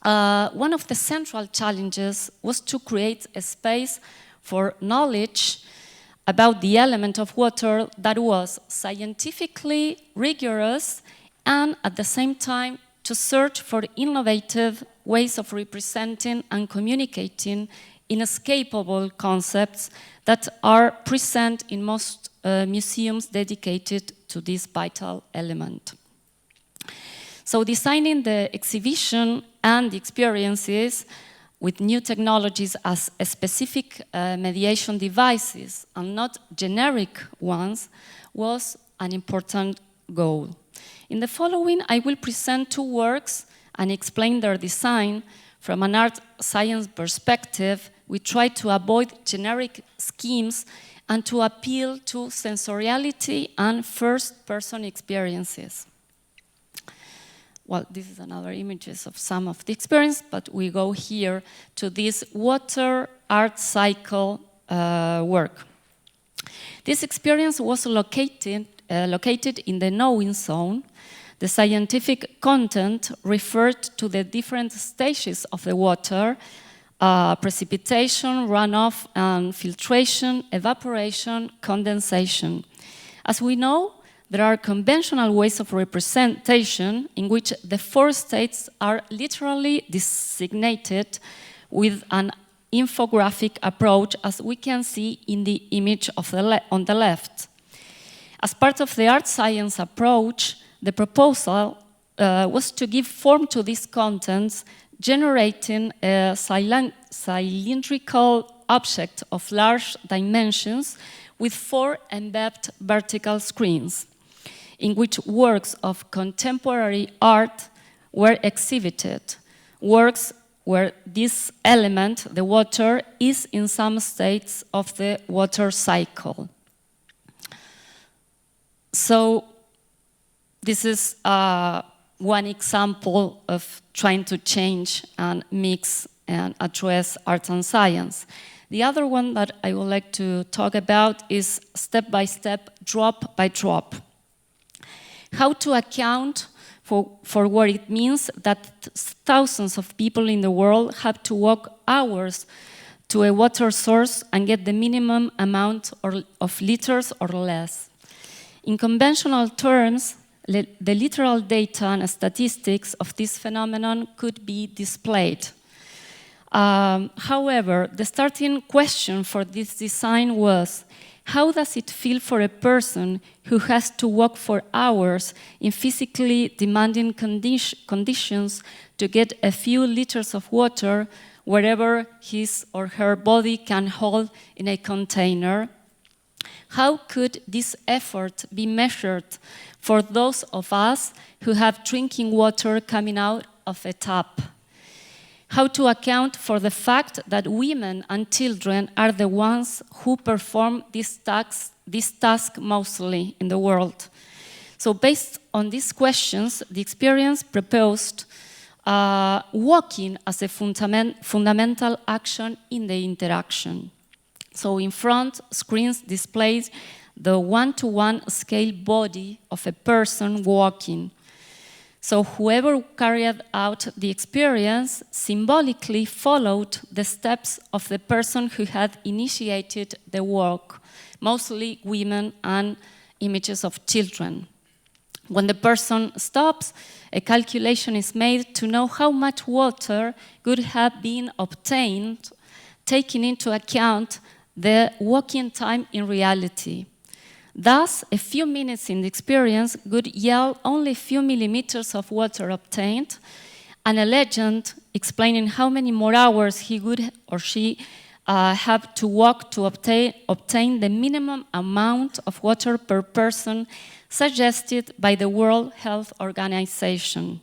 [SPEAKER 5] One of the central challenges was to create a space for knowledge about the element of water that was scientifically rigorous and at the same time to search for innovative ways of representing and communicating inescapable concepts that are present in most museums dedicated to this vital element. So designing the exhibition and the experiences with new technologies as specific mediation devices and not generic ones was an important goal. In the following, I will present two works and explain their design. From an art science perspective, we try to avoid generic schemes and to appeal to sensoriality and first-person experiences. Well, this is another images of some of the experience, but we go here to this water art cycle work. This experience was located in the knowing zone. The scientific content referred to the different stages of the water, precipitation, runoff, and filtration, evaporation, condensation. As we know, there are conventional ways of representation in which the four states are literally designated with an infographic approach, as we can see in the image on the left. As part of the art science approach, the proposal was to give form to these contents, generating a cylindrical object of large dimensions with four embedded vertical screens, in which works of contemporary art were exhibited, works where this element, the water, is in some states of the water cycle. So this is one example of trying to change and mix and address art and science. The other one that I would like to talk about is step-by-step, drop-by-drop. How to account for what it means that thousands of people in the world have to walk hours to a water source and get the minimum amount of liters or less. In conventional terms, the literal data and statistics of this phenomenon could be displayed. However, the starting question for this design was, how does it feel for a person who has to walk for hours in physically demanding conditions to get a few liters of water wherever his or her body can hold in a container? How could this effort be measured for those of us who have drinking water coming out of a tap? How to account for the fact that women and children are the ones who perform this task mostly in the world? So based on these questions, the experience proposed walking as a fundamental action in the interaction. So in front, screens display the one-to-one scale body of a person walking. So whoever carried out the experience symbolically followed the steps of the person who had initiated the walk, mostly women and images of children. When the person stops, a calculation is made to know how much water could have been obtained, taking into account the walking time in reality. Thus, a few minutes in the experience would yield only a few millimeters of water obtained, and a legend explaining how many more hours he would or she have to walk to obtain the minimum amount of water per person suggested by the World Health Organization.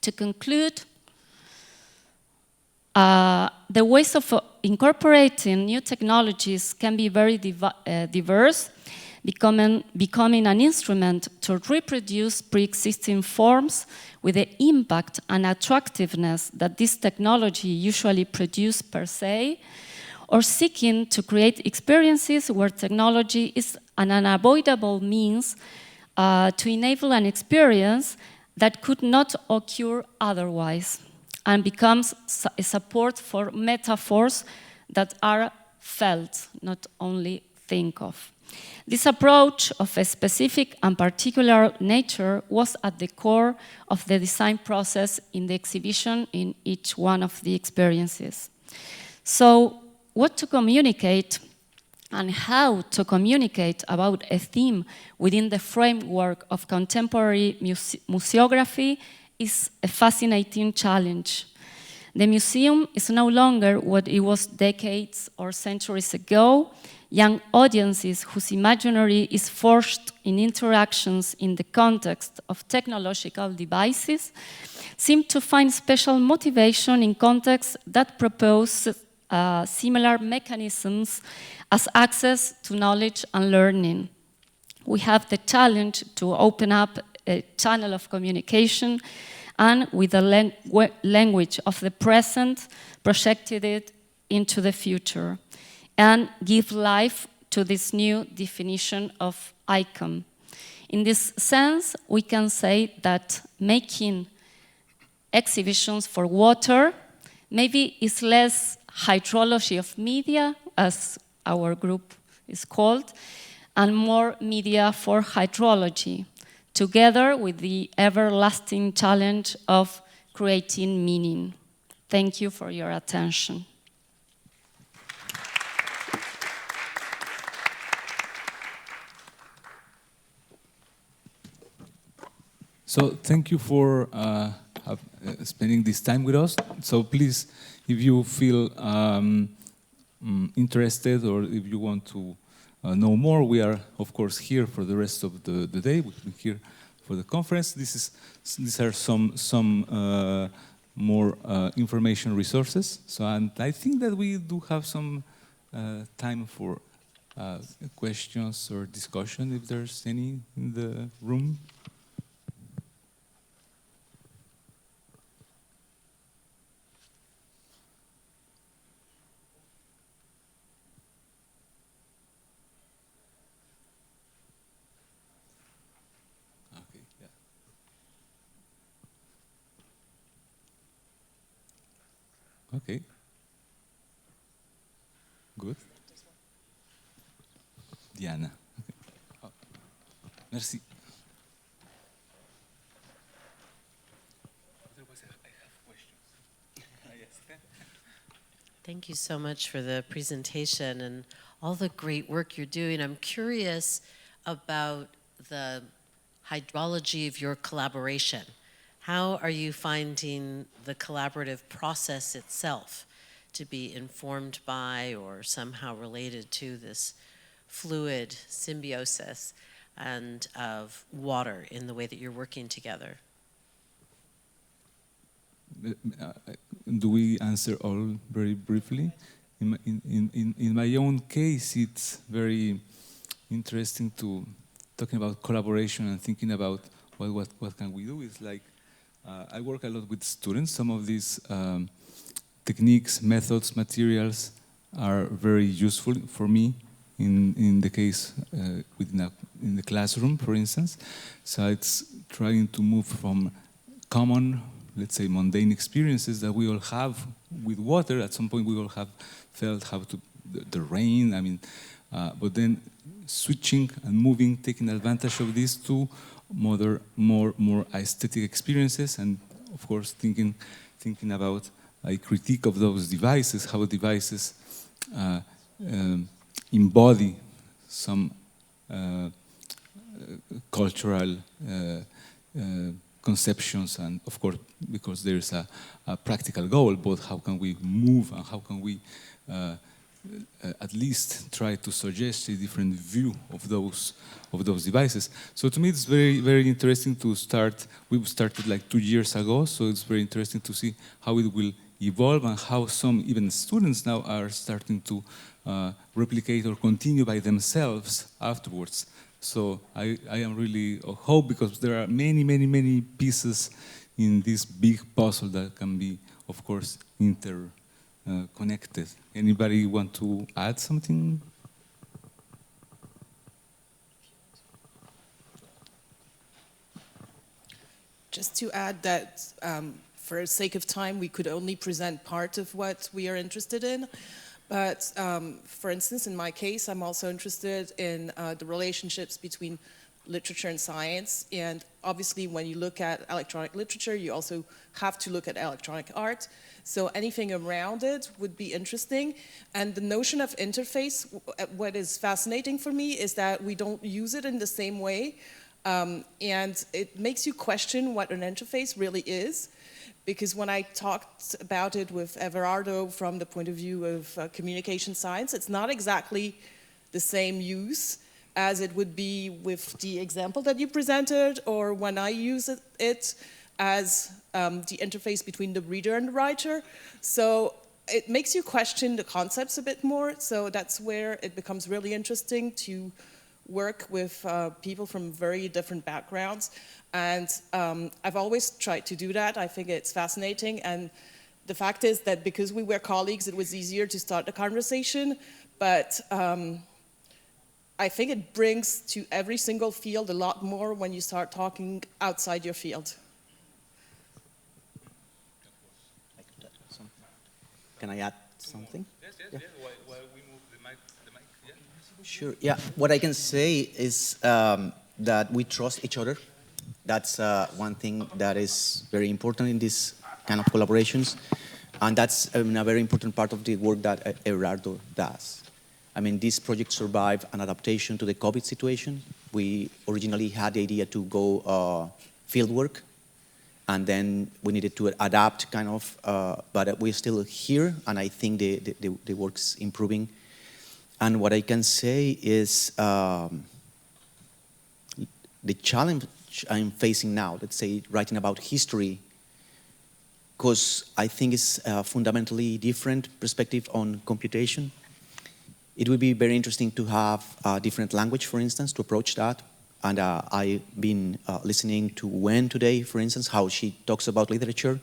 [SPEAKER 5] To conclude, the ways of incorporating new technologies can be very diverse, becoming an instrument to reproduce pre-existing forms with the impact and attractiveness that this technology usually produces per se, or seeking to create experiences where technology is an unavoidable means to enable an experience that could not occur otherwise, and becomes a support for metaphors that are felt, not only think of. This approach of a specific and particular nature was at the core of the design process in the exhibition in each one of the experiences. So, what to communicate and how to communicate about a theme within the framework of contemporary museography is a fascinating challenge. The museum is no longer what it was decades or centuries ago. Young audiences whose imaginary is forged in interactions in the context of technological devices seem to find special motivation in contexts that propose similar mechanisms as access to knowledge and learning. We have the challenge to open up a channel of communication and with the language of the present, projected it into the future and give life to this new definition of icon. In this sense, we can say that making exhibitions for water maybe is less hydrology of media, as our group is called, and more media for hydrology, together with the everlasting challenge of creating meaning. Thank you for your attention.
[SPEAKER 1] So thank you for spending this time with us. So please, if you feel interested or if you want to know more, we are, of course, here for the rest of the day. We'll be here for the conference. These are some more information resources. So, and I think that we do have some time for questions or discussion, if there's any in the room. Okay. Good. Diana. Okay. Oh. Merci.
[SPEAKER 6] Thank you so much for the presentation and all the great work you're doing. I'm curious about the hydrology of your collaboration. How are you finding the collaborative process itself to be informed by or somehow related to this fluid symbiosis and of water in the way that you're working together?
[SPEAKER 1] Do we answer all very briefly? In my own case, it's very interesting to talking about collaboration and thinking about what can we do. It's like I work a lot with students. Some of these techniques, methods, materials are very useful for me in the case in the classroom, for instance. So it's trying to move from common, let's say, mundane experiences that we all have with water. At some point, we all have felt how to the rain. I mean, but then switching and moving, taking advantage of this to more aesthetic experiences, and of course thinking about a critique of those devices, how devices embody some cultural conceptions, and of course because there's a practical goal, both how can we move and how can we at least try to suggest a different view of those devices. So to me, it's very, very interesting to start. We started like 2 years ago, so it's very interesting to see how it will evolve and how some even students now are starting to replicate or continue by themselves afterwards. So I am really hope, because there are many, many, many pieces in this big puzzle that can be, of course, connected. Anybody want to add something?
[SPEAKER 2] Just to add that, for the sake of time, we could only present part of what we are interested in. But for instance, in my case, I'm also interested in the relationships between literature and science. And obviously, when you look at electronic literature, you also have to look at electronic art. So anything around it would be interesting. And the notion of interface, what is fascinating for me is that we don't use it in the same way. And it makes you question what an interface really is. Because when I talked about it with Everardo from the point of view of communication science, it's not exactly the same use as it would be with the example that you presented, or when I use it as the interface between the reader and the writer. So it makes you question the concepts a bit more. So that's where it becomes really interesting to work with people from very different backgrounds. And I've always tried to do that. I think it's fascinating. And the fact is that because we were colleagues, it was easier to start the conversation. But I think it brings to every single field a lot more when you start talking outside your field.
[SPEAKER 3] Can I add something?
[SPEAKER 1] Yes, yes, yeah. While we move the mic, yeah.
[SPEAKER 3] Sure. Yeah. What I can say is that we trust each other. That's one thing that is very important in this kind of collaborations. And that's a very important part of the work that Everardo does. I mean, this project survived an adaptation to the COVID situation. We originally had the idea to go field work, and then we needed to adapt kind of, but we're still here, and I think the work's improving. And what I can say is the challenge I'm facing now, let's say writing about history, because I think it's a fundamentally different perspective on computation. It would be very interesting to have a different language, for instance, to approach that. And I've been listening to Wen today, for instance, how she talks about literature.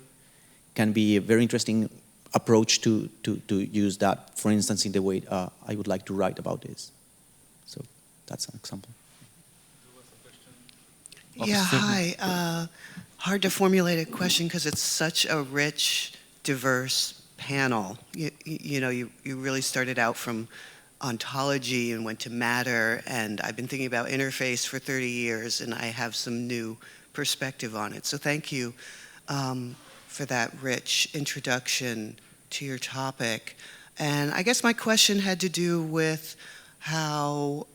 [SPEAKER 3] Can be a very interesting approach to use that, for instance, in the way I would like to write about this. So that's an example.
[SPEAKER 7] Yeah, hi. Hard to formulate a question because it's such a rich, diverse panel. You really started out from ontology and went to matter, and I've been thinking about interface for 30 years, and I have some new perspective on it. So thank you for that rich introduction to your topic. And I guess my question had to do with how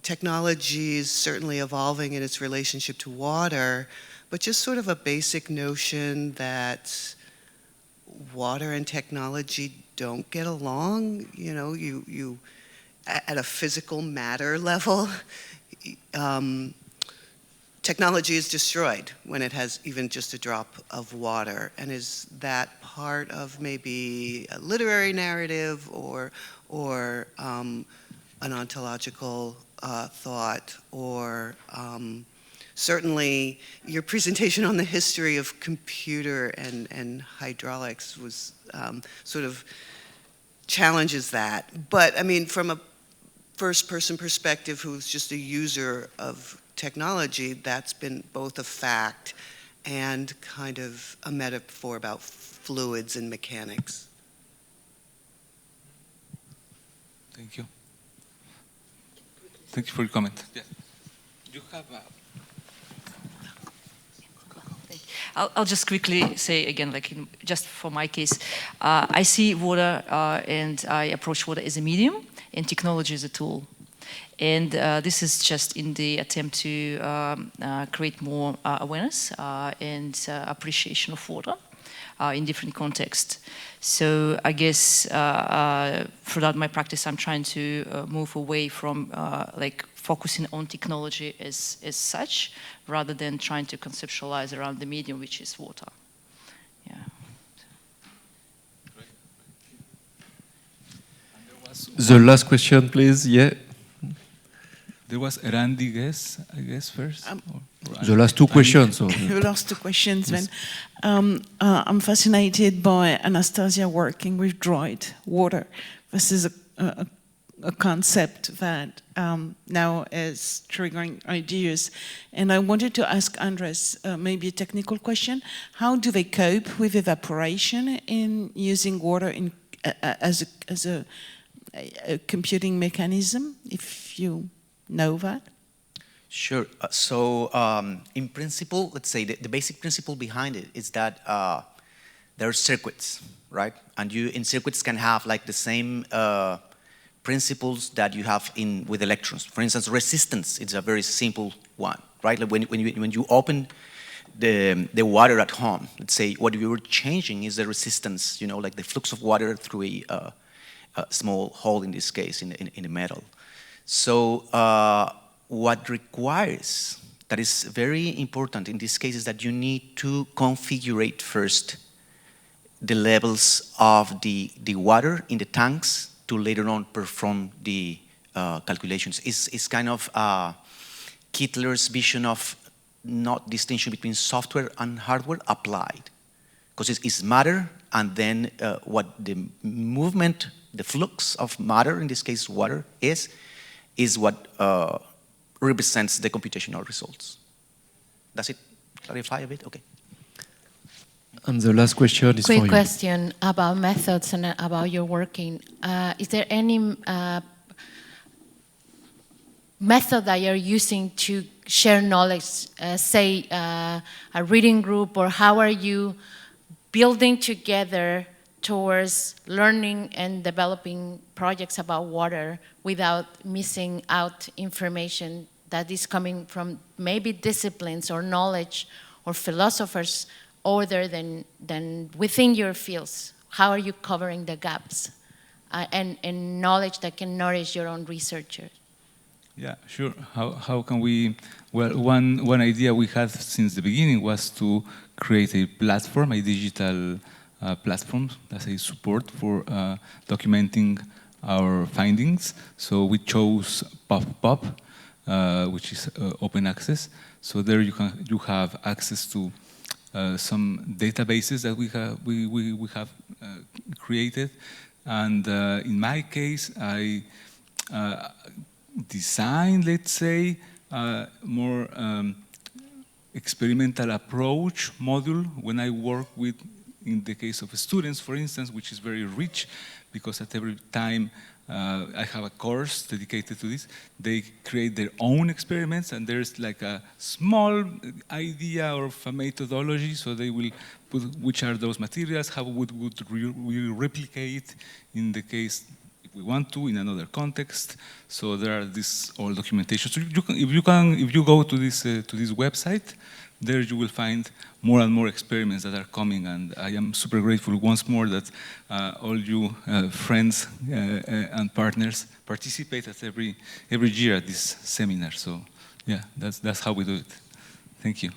[SPEAKER 7] technology is certainly evolving in its relationship to water, but just sort of a basic notion that water and technology don't get along. You know, you at a physical matter level, technology is destroyed when it has even just a drop of water. And is that part of maybe a literary narrative or an ontological thought, or certainly your presentation on the history of computer and hydraulics was sort of challenges that. But I mean, from a first-person perspective who's just a user of technology, that's been both a fact and kind of a metaphor about fluids and mechanics.
[SPEAKER 1] Thank you. Thank you for your comment. Yes. You have
[SPEAKER 4] I'll just quickly say again, like just for my case, I see water and I approach water as a medium and technology as a tool. And this is just in the attempt to create more awareness and appreciation of water. in different contexts. So I guess throughout my practice, I'm trying to move away from like focusing on technology as such, rather than trying to conceptualize around the medium, which is water. Yeah.
[SPEAKER 8] The last question, please. Yeah.
[SPEAKER 1] There was Erandi, I guess first.
[SPEAKER 8] The last two questions.
[SPEAKER 9] The last two questions,
[SPEAKER 1] Yes.
[SPEAKER 9] then. I'm fascinated by Anastasia working with dried water. This is a concept that now is triggering ideas. And I wanted to ask Andres, maybe a technical question. How do they cope with evaporation in using water as a computing mechanism, if you know that?
[SPEAKER 3] Sure. So in principle, let's say the basic principle behind it is that there are circuits, right? And you in circuits can have like the same principles that you have with electrons. For instance, resistance is a very simple one, right? Like when you open the water at home, let's say what you were changing is the resistance, like the flux of water through a small hole, in this case, in the metal. So what requires, that is very important in this case, is that you need to configure first the levels of the water in the tanks to later on perform the calculations. It's kind of Kittler's vision of not distinction between software and hardware applied. Because it's matter, and then what the movement, the flux of matter, in this case water, is what represents the computational results. Does it clarify a bit? Okay.
[SPEAKER 8] And the last question is for you.
[SPEAKER 10] Quick question about methods and about your working. Is there any method that you're using to share knowledge, say a reading group, or how are you building together towards learning and developing projects about water without missing out information that is coming from maybe disciplines or knowledge or philosophers other than within your fields? How are you covering the gaps and knowledge that can nourish your own researchers?
[SPEAKER 1] Yeah, sure. How can we? Well, one idea we had since the beginning was to create a platform, a digital platform as a support for documenting our findings. So we chose PubPub, which is open access. So there you have access to some databases that we have created, and in my case, I designed, let's say, more experimental approach module when I work with, in the case of students, for instance, which is very rich, because at every time I have a course dedicated to this, they create their own experiments, and there's like a small idea of a methodology, so they will put which are those materials, how would we replicate in the case if we want to in another context. So there are this all documentation. So if you go to this website, there you will find more and more experiments that are coming, and I am super grateful once more that all you friends and partners participate at every year at this seminar. So yeah, that's how we do it. Thank you.